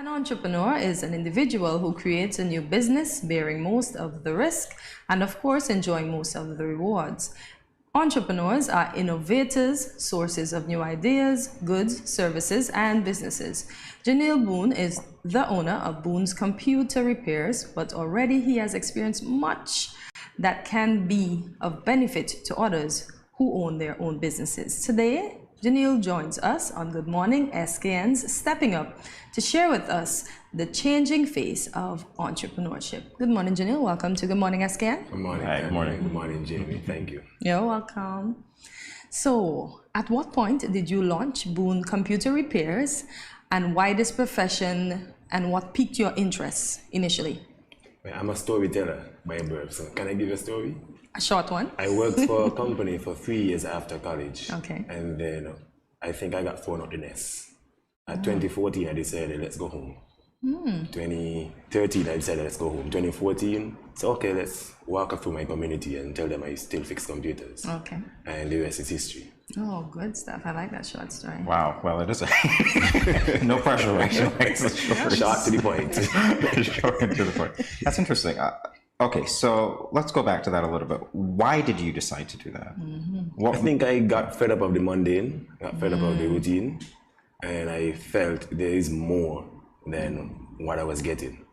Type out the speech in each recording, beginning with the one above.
An entrepreneur is an individual who creates a new business, bearing most of the risk and, of course, enjoying most of the rewards. Entrepreneurs are innovators, sources of new ideas, goods, services, and businesses. Janeel Boon is the owner of Boon's Computer Repairs, but already he has experienced much that can be of benefit to others who own their own businesses. Today, Janeel joins us on Good Morning SKN's Stepping Up to share with us the changing face of entrepreneurship. Good morning, Janeel. Welcome to Good Morning SKN. Good morning. Hi, good morning. Good morning, Jamie. Thank you. You're welcome. So, at what point did you launch Boon Computer Repairs, and why this profession, and what piqued your interest initially? I'm a storyteller by birth, so can I give you a story? A short one. I worked for a company for 3 years after college. Okay. And then I think I got thrown out the nest. At 2014, I decided, let's go home. 2013, I decided, let's go home. 2014, so okay, let's walk through my community and tell them I still fix computers. Okay. And the rest is history. Oh, good stuff. I like that short story. Wow. Well, it is a no pressure, actually. It's a Short to the point. short and to the point. That's interesting. Okay, so let's go back to that a little bit. Why did you decide to do that? I think I got fed up of the mundane, got fed up of the routine, and I felt there is more than what I was getting.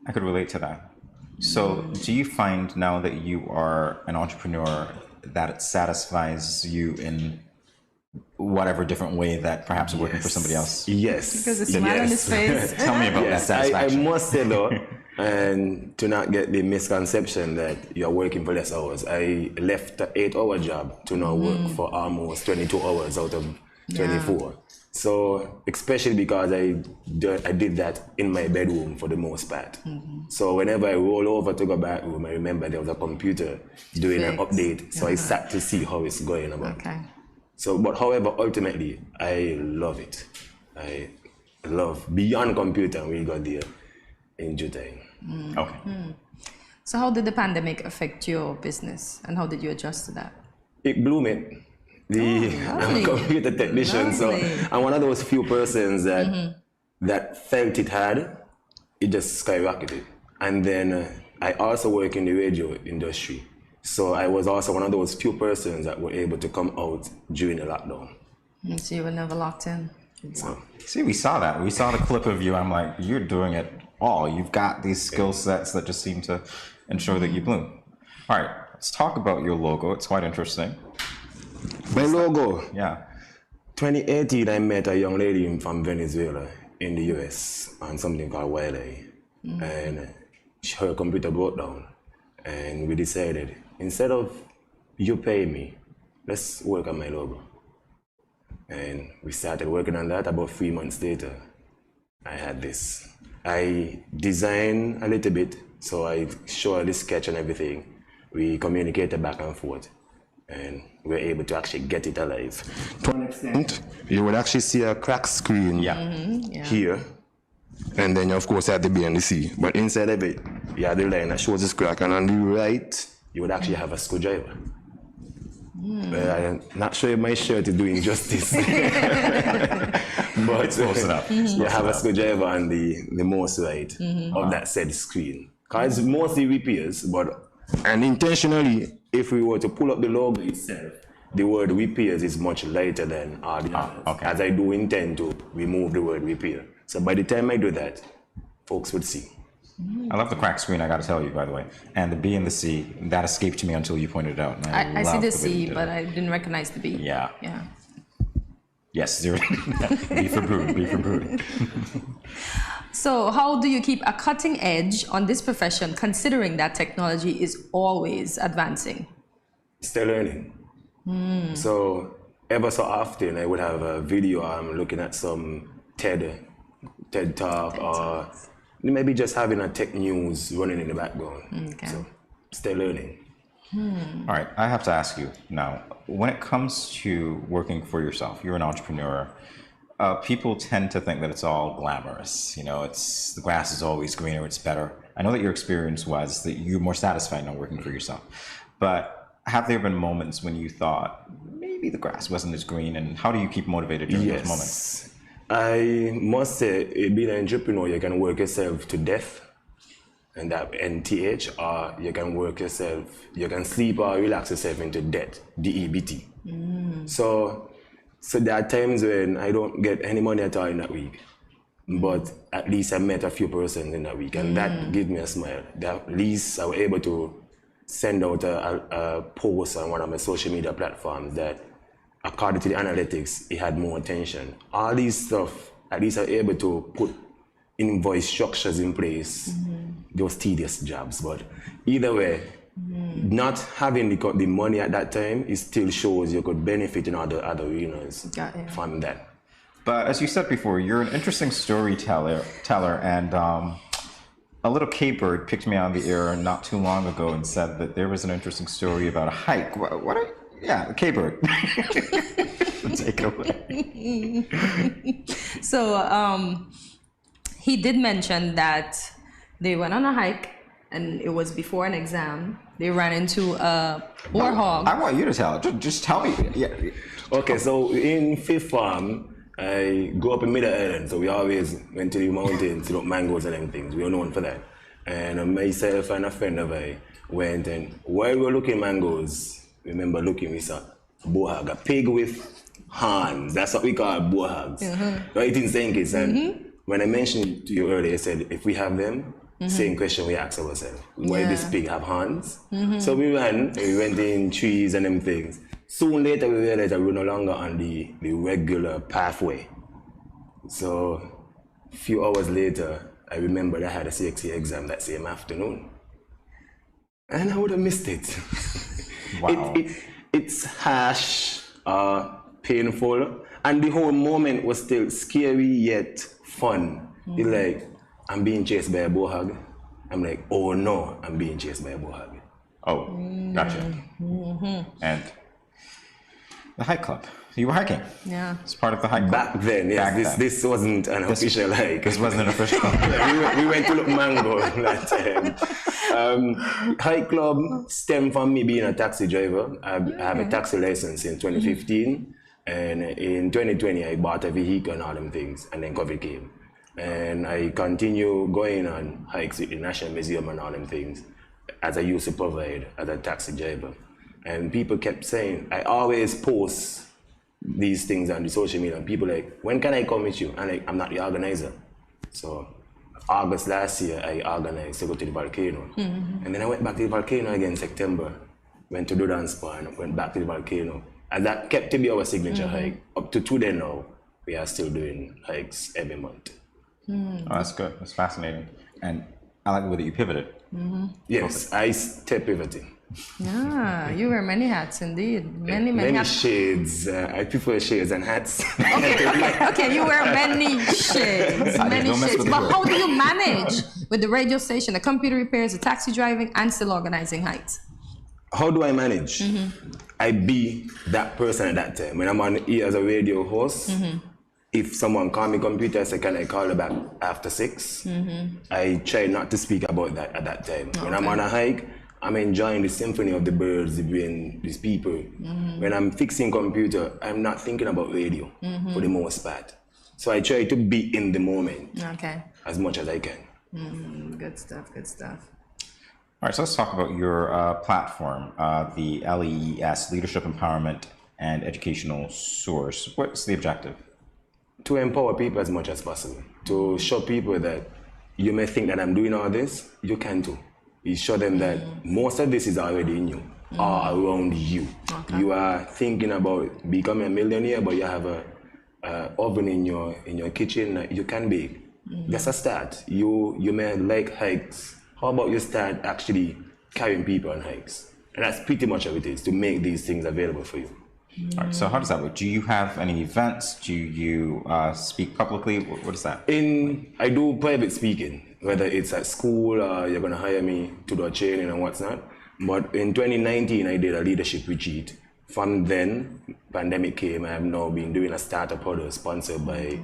I could relate to that. So do you find now that you are an entrepreneur that it satisfies you in whatever different way that perhaps working for somebody else? Yes. Because the smile on his face. Tell me about that I satisfaction. must say though, and to not get the misconception that you're working for less hours, I left an 8-hour job to now work for almost 22 hours out of 24. So, especially because I did that in my bedroom for the most part. So whenever I roll over to go back home, I remember there was a computer doing an update. So I sat to see how it's going about. Okay. So, but however, ultimately, I love it. I love beyond computer, and we got there in due time. Okay. So how did the pandemic affect your business, and how did you adjust to that? It blew me. I'm a computer technician, so I'm one of those few persons that that felt it hard. It just skyrocketed. And then I also work in the radio industry. So I was also one of those few persons that were able to come out during the lockdown. So you were never locked in. So, See, we saw that. We saw the clip of you. I'm like, you're doing it all. You've got these skill sets that just seem to ensure that you bloom. All right, let's talk about your logo. It's quite interesting. my logo. Yeah. 2018, I met a young lady from Venezuela in the US on something called Wiley. And her computer broke down. And we decided, instead of you pay me, let's work on my logo. And we started working on that. About 3 months later, I had this. I designed a little bit, so I showed the sketch and everything. We communicated back and forth, and we were able to actually get it alive. To an extent, you would actually see a crack screen here, and then of course you have the B and the C. But inside of it, you have the line that shows this crack, and on the right, you would actually have a screwdriver. I'm not sure if my shirt is doing justice. But close enough. You have a screwdriver on the most right of that said screen. Because it's mostly repairs, and intentionally, if we were to pull up the logo itself, the word repairs is much lighter than all the others. Okay. As I do intend to remove the word repair. So by the time I do that, folks would see. I love the crack screen, I got to tell you, by the way. And the B and the C, that escaped me until you pointed it out. And I see love the way you C, did but it. I didn't recognize the B. Yeah. Yeah. Yes, zero. B for brood, B for brood. So how do you keep a cutting edge on this profession, considering that technology is always advancing? Still learning. So ever so often I would have a video, I'm looking at some TED talk, or maybe just having a tech news running in the background. Okay. So still learning. All right, I have to ask you now, when it comes to working for yourself, you're an entrepreneur, people tend to think that it's all glamorous. You know, it's the grass is always greener, it's better. I know that your experience was that you're more satisfied now working for yourself, but have there been moments when you thought maybe the grass wasn't as green, and how do you keep motivated during those moments? I must say, being an entrepreneur, you can work yourself to death, and that NTH, or you can work yourself, you can sleep or relax yourself into debt, DEBT. So there are times when I don't get any money at all in that week, but at least I met a few persons in that week, and that gives me a smile. That at least I was able to send out a post on one of my social media platforms that, according to the analytics, it had more attention. All these stuff, at least I'm able to put invoice structures in place, those tedious jobs. But either way, not having the money at that time, it still shows you could benefit in other arenas from that. But as you said before, you're an interesting storyteller, and a little K-bird picked me on the air not too long ago and said that there was an interesting story about a hike. Yeah, K-bird. Take it away. So he did mention that they went on a hike, and it was before an exam. They ran into a warhog. I want you to tell it. Just tell me. Yeah. Okay, so in fifth form, I grew up in Middle Island, so we always went to the mountains to look mangoes and everything. We were known for that. And myself and a friend of mine went, and while we were looking mangoes, remember looking, we saw a bohag, a pig with horns. That's what we call bohags. Right in St. Kitts. And when I mentioned it to you earlier, I said, if we have them, same question we asked ourselves. Why does pig have horns? So we ran, we went in trees and them things. Soon later, we realized that we were no longer on the regular pathway. So a few hours later, I remembered I had a CXC exam that same afternoon. And I would have missed it. Wow. It's harsh, painful, and the whole moment was still scary yet fun. It's like, I'm being chased by a bohag. I'm like, oh no, I'm being chased by a bohag. Oh, gotcha. And the hike club. You were hiking. Yeah. It's part of the hike club. Back then, yes. This wasn't an official hike. This wasn't an official we went to look mango that time. Hike club stemmed from me being a taxi driver. I have a taxi license in 2015. And in 2020, I bought a vehicle and all them things. And then COVID came. And I continue going on hikes with the National Museum and all them things, as I used to provide as a taxi driver. And people kept saying, I always post these things on the social media, and people like, when can I come with you? And I'm not the organizer. So August last year, I organized to go to the volcano. And then I went back to the volcano again in September, went to the dance bar and went back to the volcano. And that kept to be our signature hike. Up to today now, we are still doing hikes every month. Oh, that's good. That's fascinating. And I like the way that you pivoted. Yes, I step pivoting. Yeah, you wear many hats indeed. Many hats. Shades. I prefer shades and hats. Okay, you wear many shades. Many shades. But how do you manage with the radio station, the computer repairs, the taxi driving, and still organizing hikes? How do I manage? I be that person at that time. When I'm on here as a radio host, if someone call me computer, I say, can I call her back after 6? I try not to speak about that at that time. When I'm on a hike, I'm enjoying the symphony of the birds between these people. When I'm fixing computer, I'm not thinking about radio for the most part. So I try to be in the moment as much as I can. Good stuff, good stuff. All right, so let's talk about your platform, the LEES, Leadership Empowerment and Educational Source. What's the objective? To empower people as much as possible. To show people that you may think that I'm doing all this, you can too. You show them that most of this is already in you, or around you. You are thinking about becoming a millionaire, but you have a oven in your kitchen that you can bake. That's a start. You may like hikes. How about you start actually carrying people on hikes? And that's pretty much how it is, to make these things available for you. All right, so how does that work? Do you have any events? Do you speak publicly? What is that? I do private speaking, whether it's at school or you're going to hire me to do a training and what's not. But in 2019, I did a leadership retreat. From then, pandemic came. I have now been doing a startup huddle sponsored by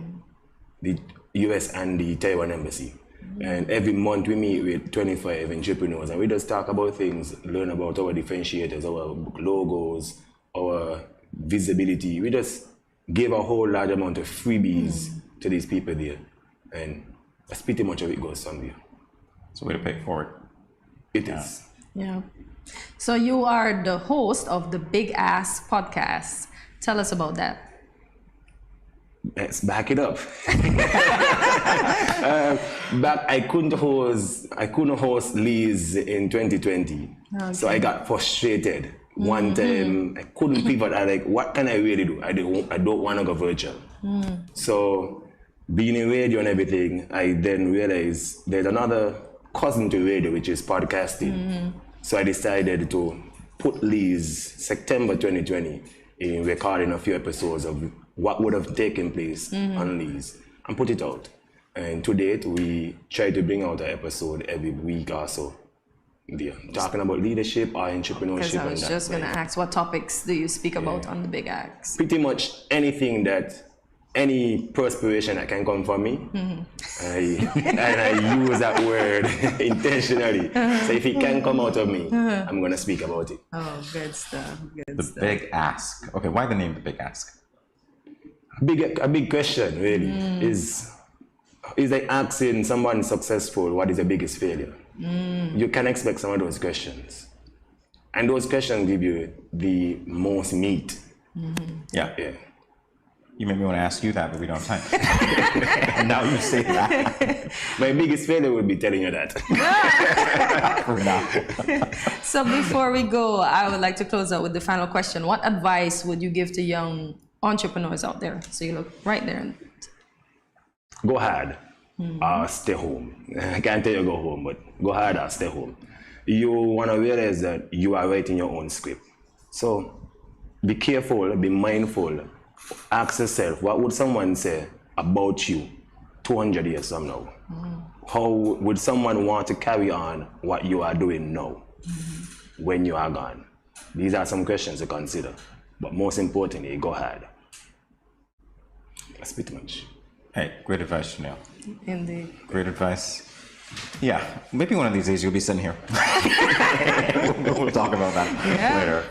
the US and the Taiwan Embassy. And every month we meet with 25 entrepreneurs and we just talk about things, learn about our differentiators, our logos, our visibility. We just give a whole large amount of freebies to these people there. And that's pretty much how it goes from there. It's a way to pay it forward. It is. Yeah. So you are the host of the Big Ask podcast. Tell us about that. Let's back it up. I couldn't host Lee's in 2020. Okay. So I got frustrated. One time I couldn't pivot. I like, what can I really do? I don't want to go virtual. So being in radio and everything, I then realized there's another cousin to radio, which is podcasting. So I decided to put Lee's September 2020 in recording a few episodes of what would have taken place on Lee's and put it out. And to date, we try to bring out an episode every week or so. Yeah, talking about leadership or entrepreneurship. Because I was just going to ask, what topics do you speak about on the Big Axe? Pretty much anything any perspiration that can come from me, and I use that word intentionally. So if it can come out of me, I'm going to speak about it. Oh, good stuff. Good The stuff. Big Ask. Okay, why the name The Big Ask? A big question really is like asking someone successful what is the biggest failure. You can expect some of those questions, and those questions give you the most meat. Yeah. You made me want to ask you that, but we don't have time. Now you say that. My biggest failure would be telling you that. For now. So before we go, I would like to close out with the final question. What advice would you give to young entrepreneurs out there? So you look right there. Go hard or stay home. I can't tell you go home, but go hard or stay home. You want to realize that you are writing your own script. So be careful, be mindful. Ask yourself, what would someone say about you 200 years from now? How would someone want to carry on what you are doing now when you are gone? These are some questions to consider. But most importantly, go hard. That's pretty much. Hey, great advice, Janeel. Indeed. Great advice. Yeah, maybe one of these days you'll be sitting here. We'll talk about that later.